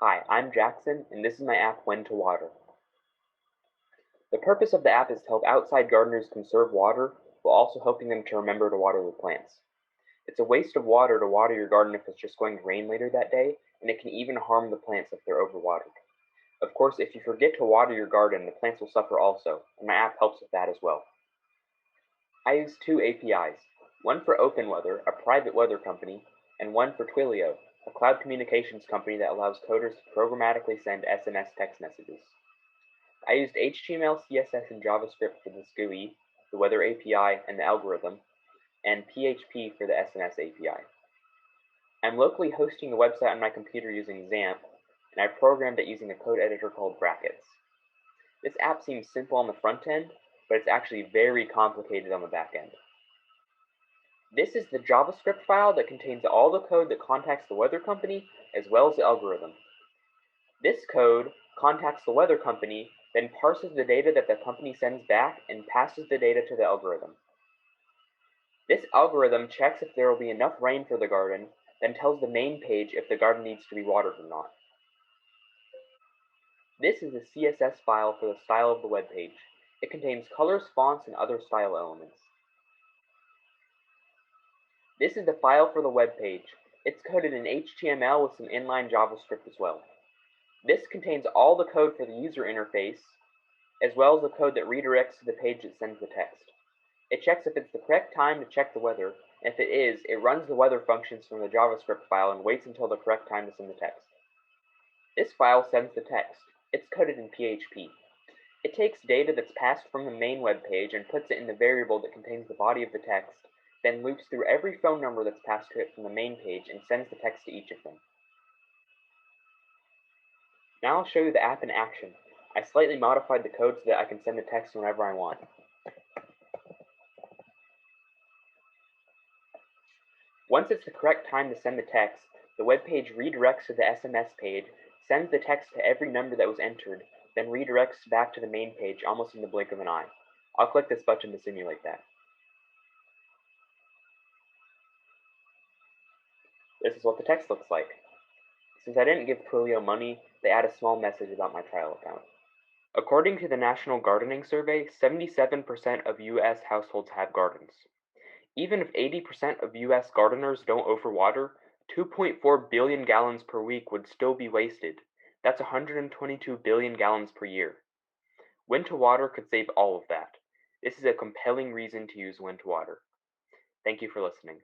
Hi, I'm Jackson, and this is my app When to Water. The purpose of the app is to help outside gardeners conserve water while also helping them to remember to water their plants. It's a waste of water to water your garden if it's just going to rain later that day, and it can even harm the plants if they're overwatered. Of course, if you forget to water your garden, the plants will suffer also, and my app helps with that as well. I use two APIs, one for OpenWeather, a private weather company, and one for Twilio, a cloud communications company that allows coders to programmatically send SMS text messages. I used HTML, CSS, and JavaScript for this GUI, the weather API, and the algorithm, and PHP for the SNS API. I'm locally hosting a website on my computer using XAMPP, and I programmed it using a code editor called Brackets. This app seems simple on the front end, but it's actually very complicated on the back end. This is the JavaScript file that contains all the code that contacts the weather company, as well as the algorithm. This code contacts the weather company, then parses the data that the company sends back and passes the data to the algorithm. This algorithm checks if there will be enough rain for the garden, then tells the main page if the garden needs to be watered or not. This is the CSS file for the style of the web page. It contains colors, fonts, and other style elements. This is the file for the web page. It's coded in HTML with some inline JavaScript as well. This contains all the code for the user interface, as well as the code that redirects to the page that sends the text. It checks if it's the correct time to check the weather, and if it is, it runs the weather functions from the JavaScript file and waits until the correct time to send the text. This file sends the text. It's coded in PHP. It takes data that's passed from the main web page and puts it in the variable that contains the body of the text, then loops through every phone number that's passed to it from the main page and sends the text to each of them. Now I'll show you the app in action. I slightly modified the code so that I can send the text whenever I want. Once it's the correct time to send the text, the web page redirects to the SMS page, sends the text to every number that was entered, then redirects back to the main page almost in the blink of an eye. I'll click this button to simulate that. This is what the text looks like. Since I didn't give Twilio money, they add a small message about my trial account. According to the National Gardening Survey, 77% of U.S. households have gardens. Even if 80% of U.S. gardeners don't overwater, 2.4 billion gallons per week would still be wasted. That's 122 billion gallons per year. When to Water could save all of that. This is a compelling reason to use When to Water. Thank you for listening.